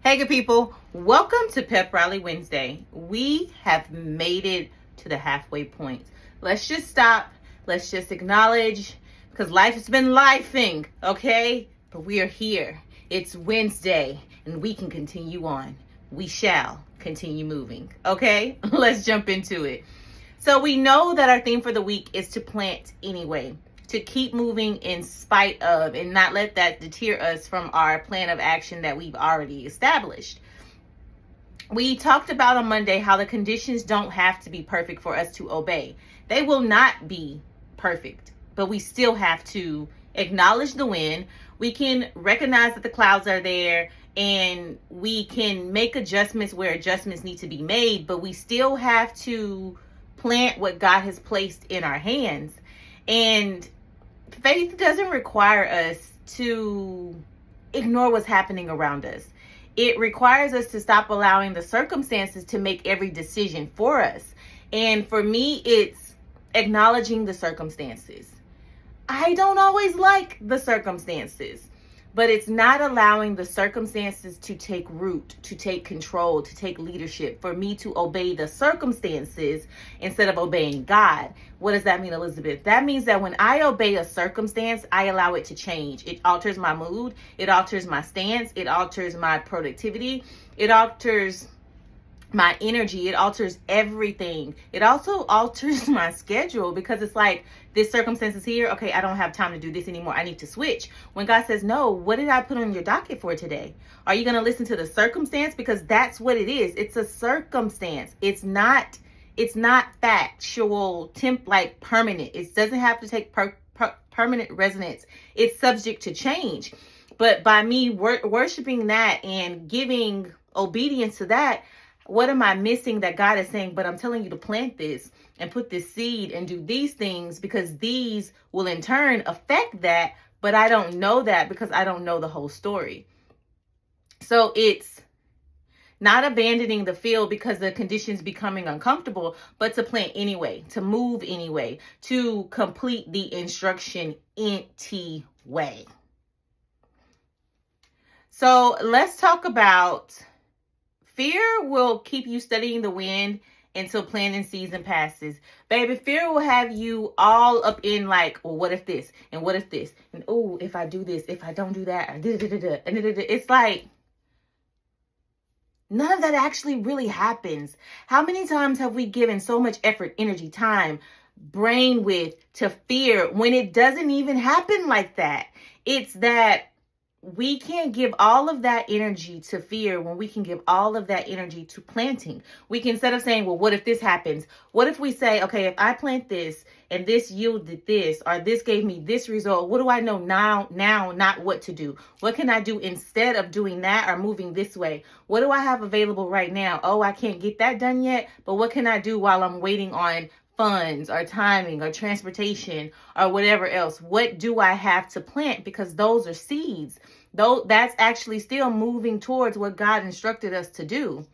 Hey, good people. Welcome to Pep Rally Wednesday. We have made it to the halfway point. Let's just stop. Let's just acknowledge, because life has been lifing, okay? But we are here. It's Wednesday, and we can continue on. We shall continue moving, okay? Let's jump into it. So we know that our theme for the week is to plant anyway, to keep moving in spite of, and not let that deter us from our plan of action that we've already established. We talked about on Monday how the conditions don't have to be perfect for us to obey. They will not be perfect, but we still have to acknowledge the wind. We can recognize that the clouds are there, and we can make adjustments where adjustments need to be made, but we still have to plant what God has placed in our hands. And faith doesn't require us to ignore what's happening around us. It requires us to stop allowing the circumstances to make every decision for us. And for me, it's acknowledging the circumstances. I don't always like the circumstances, but it's not allowing the circumstances to take root, to take control, to take leadership, for me to obey the circumstances instead of obeying God. What does that mean, Elizabeth? That means that when I obey a circumstance, I allow it to change. It alters my mood. It alters my stance. It alters my productivity. It alters my energy. It alters everything. It also alters my schedule, because it's like, this circumstance is here. Okay, I don't have time to do this anymore. I need to switch. When God says, no, what did I put on your docket for today? Are you going to listen to the circumstance? Because that's what it is. It's a circumstance. It's not factual, like permanent. It doesn't have to take permanent resonance. It's subject to change. But by me worshiping that and giving obedience to that, what am I missing that God is saying, but I'm telling you to plant this and put this seed and do these things, because these will in turn affect that, but I don't know that because I don't know the whole story. So it's not abandoning the field because the conditions becoming uncomfortable, but to plant anyway, to move anyway, to complete the instruction anyway. So let's talk about fear. Will keep you studying the wind until planting season passes. Baby, fear will have you all up in like, well, what if this? And what if this? And oh, if I do this, if I don't do that, and it's like, none of that actually really happens. How many times have we given so much effort, energy, time, brainwidth to fear when it doesn't even happen like that? It's that we can't give all of that energy to fear when we can give all of that energy to planting. We can, instead of saying, well, what if this happens? What if we say, okay, if I plant this and this yielded this, or this gave me this result, what do I know now, not what to do? What can I do instead of doing that or moving this way? What do I have available right now? Oh, I can't get that done yet, but what can I do while I'm waiting on funds or timing or transportation or whatever else? What do I have to plant? Because those are seeds. Though that's actually still moving towards what God instructed us to do.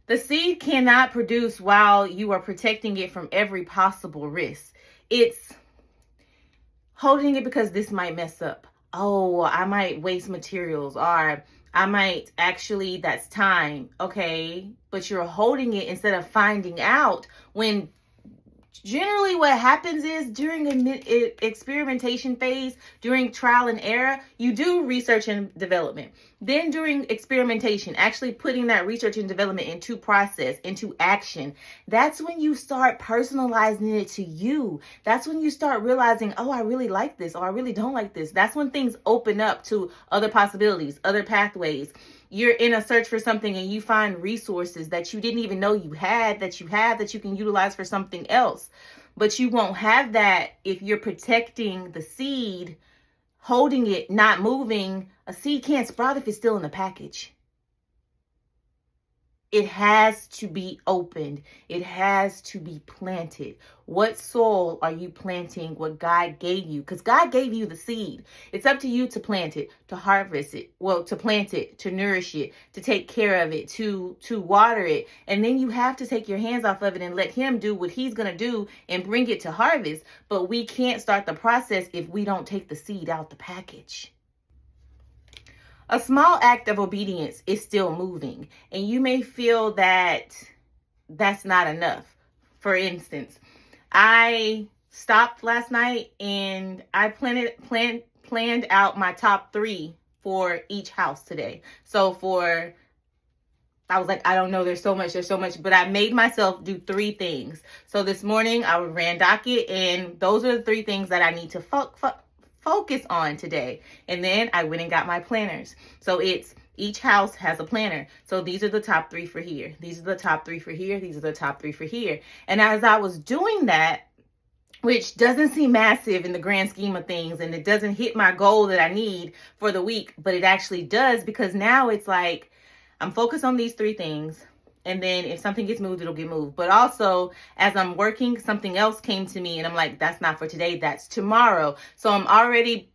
The seed cannot produce while you are protecting it from every possible risk. It's holding it because this might mess up. Oh, I might waste materials, or I might actually, that's time. Okay, but you're holding it instead of finding out. When generally what happens is, during an experimentation phase, during trial and error, you do research and development. Then during experimentation, actually putting that research and development into process, into action, that's when you start personalizing it to you. That's when you start realizing, oh, I really like this, or I really don't like this. That's when things open up to other possibilities, other pathways. You're in a search for something and you find resources that you didn't even know you had, that you can utilize for something else. But you won't have that if you're protecting the seed, holding it, not moving. A seed can't sprout if it's still in the package. It has to be opened. It has to be planted. What soil are you planting what God gave you? Because God gave you the seed. It's up to you to plant it, to harvest it, to plant it, to nourish it, to take care of it, to water it. And then you have to take your hands off of it and let him do what he's going to do and bring it to harvest. But we can't start the process if we don't take the seed out the package. A small act of obedience is still moving, and you may feel that that's not enough. For instance, I stopped last night and I planned out my top 3 for each house today. So I was like, I don't know, there's so much, but I made myself do 3 things. So this morning I ran docket, and those are the 3 things that I need to focus on today. And then I went and got my planners. So it's each house has a planner. So these are the top 3 for here. These are the top 3 for here. These are the top 3 for here. And as I was doing that, which doesn't seem massive in the grand scheme of things, and it doesn't hit my goal that I need for the week, but it actually does, because now it's like I'm focused on these 3 things. And then if something gets moved, it'll get moved. But also, as I'm working, something else came to me and I'm like, that's not for today, that's tomorrow. So I'm already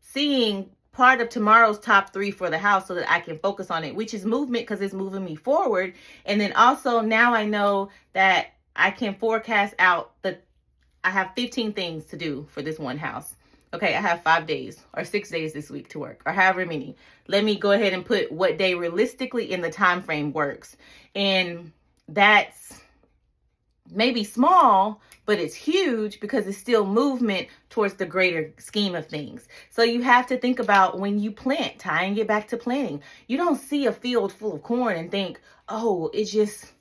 seeing part of tomorrow's top 3 for the house so that I can focus on it, which is movement, because it's moving me forward. And then also now I know that I can forecast out that I have 15 things to do for this one house. Okay, I have 5 days or 6 days this week to work, or however many. Let me go ahead and put what day realistically in the time frame works. And that's maybe small, but it's huge because it's still movement towards the greater scheme of things. So you have to think about when you plant, tying it back to planting. You don't see a field full of corn and think, oh, it just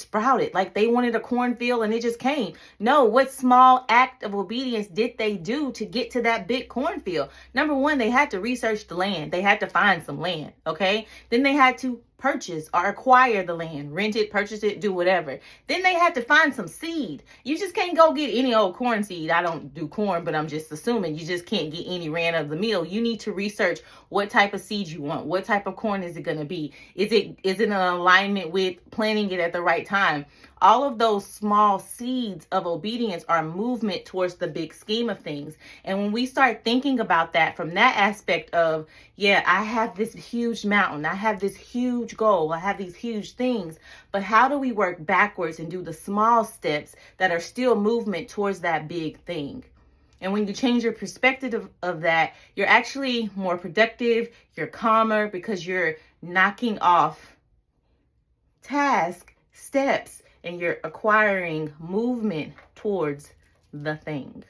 sprouted. Like they wanted a cornfield and it just came. No, what small act of obedience did they do to get to that big cornfield? Number one, they had to research the land. They had to find some land, okay? Then they had to purchase or acquire the land, rent it, purchase it, do whatever. Then they had to find some seed. You just can't go get any old corn seed. I don't do corn, but I'm just assuming you just can't get any ran of the mill. You need to research what type of seed you want. What type of corn is it going to be? Is it in alignment with planting it at the right time? All of those small seeds of obedience are movement towards the big scheme of things. And when we start thinking about that from that aspect of, yeah, I have this huge mountain, I have this huge goal, I have these huge things, but how do we work backwards and do the small steps that are still movement towards that big thing? And when you change your perspective of that, you're actually more productive, you're calmer, because you're knocking off task steps and you're acquiring movement towards the thing.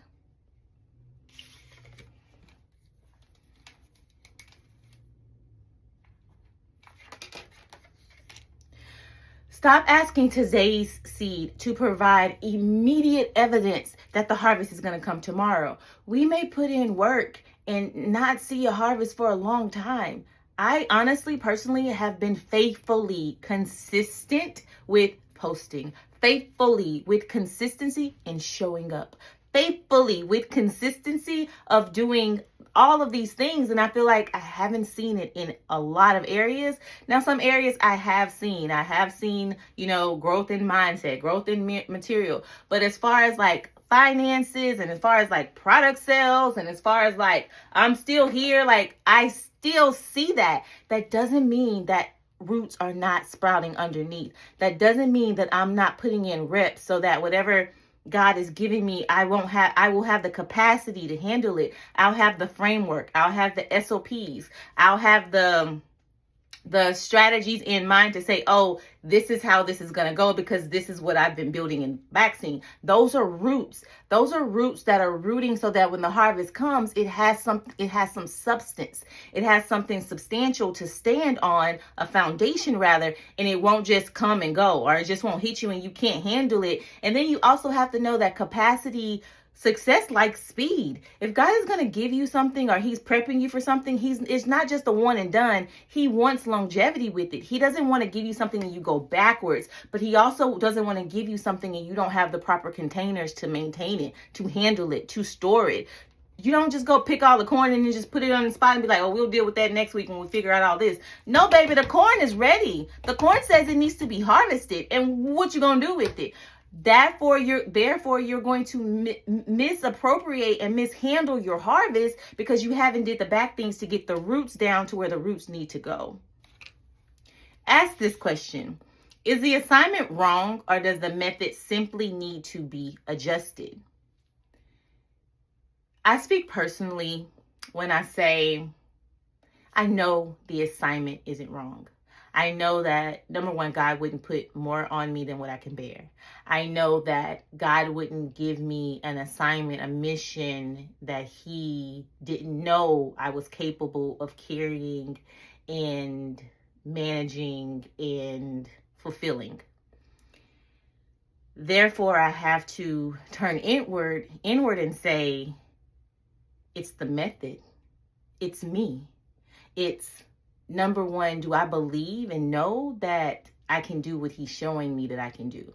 Stop asking today's seed to provide immediate evidence that the harvest is going to come tomorrow. We may put in work and not see a harvest for a long time. I honestly, personally have been faithfully consistent with posting, faithfully with consistency and showing up, faithfully with consistency of doing all of these things. And I feel like I haven't seen it in a lot of areas. Now, some areas I have seen, growth in mindset, growth in material. But as far as like finances and as far as like product sales and as far as like I'm still here, like I still see that. That doesn't mean that roots are not sprouting underneath. That doesn't mean that I'm not putting in reps so that whatever God is giving me, I will have the capacity to handle it. I'll have the framework. I'll have the SOPs. I'll have the strategies in mind to say, oh, this is how this is going to go because this is what I've been building and vaccine. Those are roots. Those are roots that are rooting so that when the harvest comes, it has some substance. It has something substantial to stand on, a foundation rather, and it won't just come and go, or it just won't hit you and you can't handle it. And then you also have to know that capacity, success likes speed. If God is going to give you something or he's prepping you for something, it's not just a one and done. He wants longevity with it. He doesn't want to give you something and you go backwards, but he also doesn't want to give you something and you don't have the proper containers to maintain it, to handle it, to store it. You don't just go pick all the corn and then just put it on the spot and be like, oh, we'll deal with that next week when we figure out all this. No, baby, the corn is ready. The corn says it needs to be harvested. And what you going to do with it? Therefore, you're going to misappropriate and mishandle your harvest because you haven't did the back things to get the roots down to where the roots need to go. Ask this question. Is the assignment wrong, or does the method simply need to be adjusted? I speak personally when I say I know the assignment isn't wrong. I know that, number one, God wouldn't put more on me than what I can bear. I know that God wouldn't give me an assignment, a mission that He didn't know I was capable of carrying and managing and fulfilling. Therefore, I have to turn inward and say, it's the method. It's me. It's, number one, do I believe and know that I can do what He's showing me that I can do?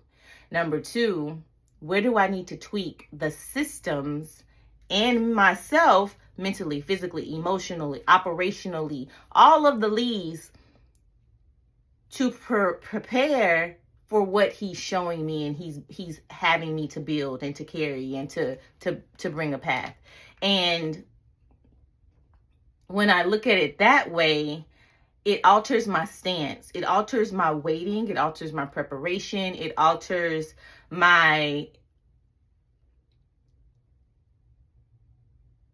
Number two, where do I need to tweak the systems and myself mentally, physically, emotionally, operationally, all of the leads to prepare for what He's showing me and he's having me to build and to carry and to bring a path. And when I look at it that way, it alters my stance. It alters my waiting. It alters my preparation. It alters my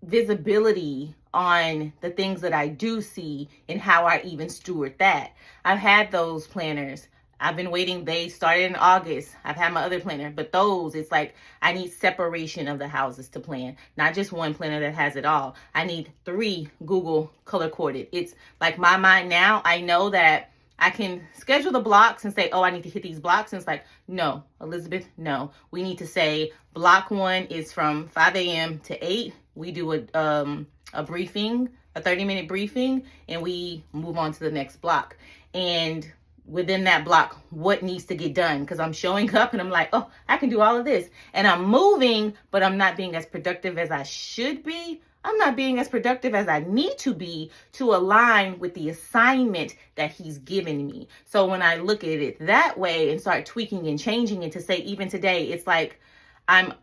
visibility on the things that I do see and how I even steward that. I've had those planners. I've been waiting. They started in August. I've had my other planner, but those, it's like I need separation of the houses to plan, not just one planner that has it all. I need 3 Google color coded. It's like my mind now, I know that I can schedule the blocks and say, oh, I need to hit these blocks. And it's like, no, Elizabeth, no. We need to say block 1 is from 5 a.m. to 8. We do a briefing, a 30-minute briefing, and we move on to the next block. And within that block, what needs to get done? Because I'm showing up and I'm like, oh, I can do all of this. And I'm moving, but I'm not being as productive as I should be. I'm not being as productive as I need to be to align with the assignment that He's given me. So when I look at it that way and start tweaking and changing it to say, even today, it's like,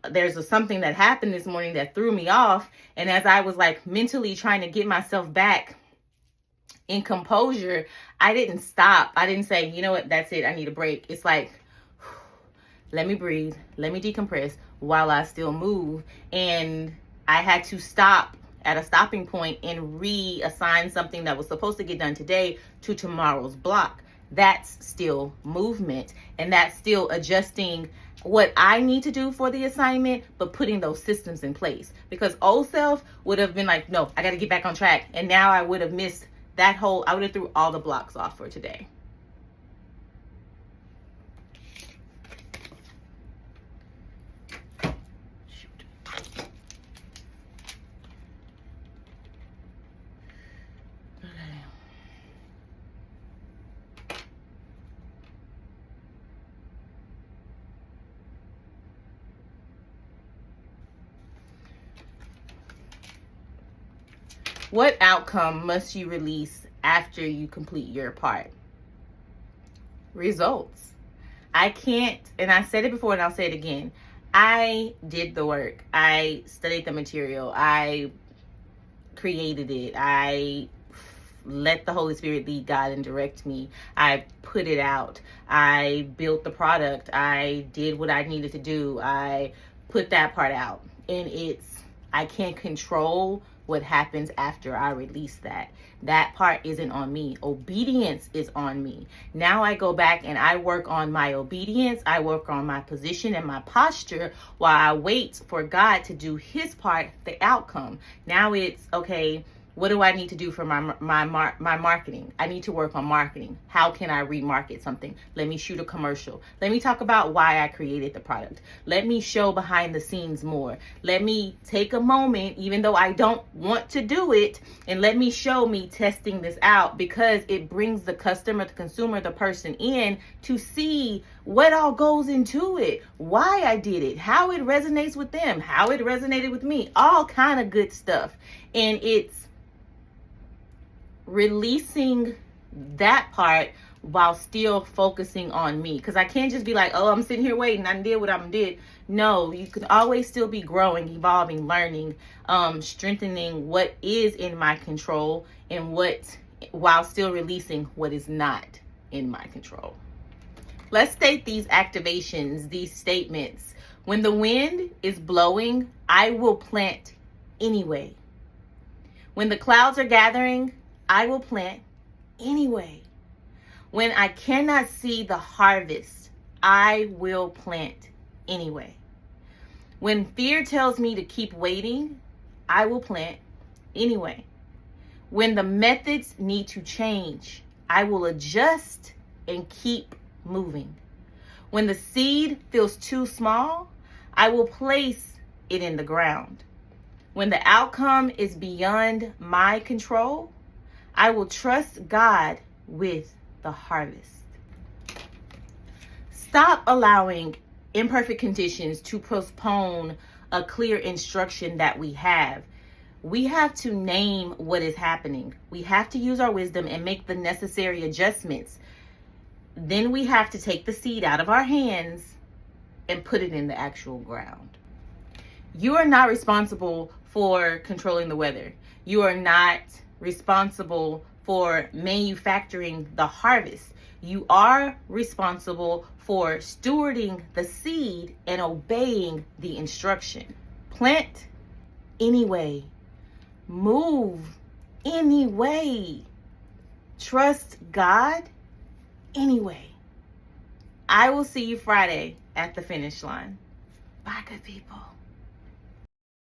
there's something that happened this morning that threw me off. And as I was like mentally trying to get myself back in composure, I didn't stop. I didn't say, you know what, that's it, I need a break. It's like, let me breathe, let me decompress while I still move. And I had to stop at a stopping point and reassign something that was supposed to get done today to tomorrow's block. That's still movement, and that's still adjusting what I need to do for the assignment, but putting those systems in place. Because old self would have been like, no, I got to get back on track. And now I would have missed I would have threw all the blocks off for today. Shoot. Okay. What outcome must you release after you complete your part? Results. I can't, and I said it before and I'll say it again. I did the work. I studied the material. I created it. I let the Holy Spirit lead, God, and direct me. I put it out. I built the product. I did what I needed to do. I put that part out. And I can't control what happens after I release that. That part isn't on me. Obedience is on me. Now I go back and I work on my obedience. I work on my position and my posture while I wait for God to do His part, the outcome. Now it's, okay, what do I need to do for my marketing? I need to work on marketing. How can I remarket something? Let me shoot a commercial. Let me talk about why I created the product. Let me show behind the scenes more. Let me take a moment, even though I don't want to do it, and let me show me testing this out, because it brings the customer, the consumer, the person in to see what all goes into it, why I did it, how it resonates with them, how it resonated with me, all kind of good stuff. And it's releasing that part while still focusing on me, because I can't just be like, oh, I'm sitting here waiting, I did what I did. No, you can always still be growing, evolving, learning, strengthening what is in my control, and while still releasing what is not in my control. Let's state these activations, these statements. When the wind is blowing, I will plant anyway. When the clouds are gathering, I will plant anyway. When I cannot see the harvest, I will plant anyway. When fear tells me to keep waiting, I will plant anyway. When the methods need to change, I will adjust and keep moving. When the seed feels too small, I will place it in the ground. When the outcome is beyond my control, I will trust God with the harvest. Stop allowing imperfect conditions to postpone a clear instruction that we have. We have to name what is happening. We have to use our wisdom and make the necessary adjustments. Then we have to take the seed out of our hands and put it in the actual ground. You are not responsible for controlling the weather. You are not responsible for manufacturing the harvest. You are responsible for stewarding the seed and obeying the instruction. Plant anyway. Move anyway. Trust God anyway. I will see you Friday at the finish line. Bye, good people.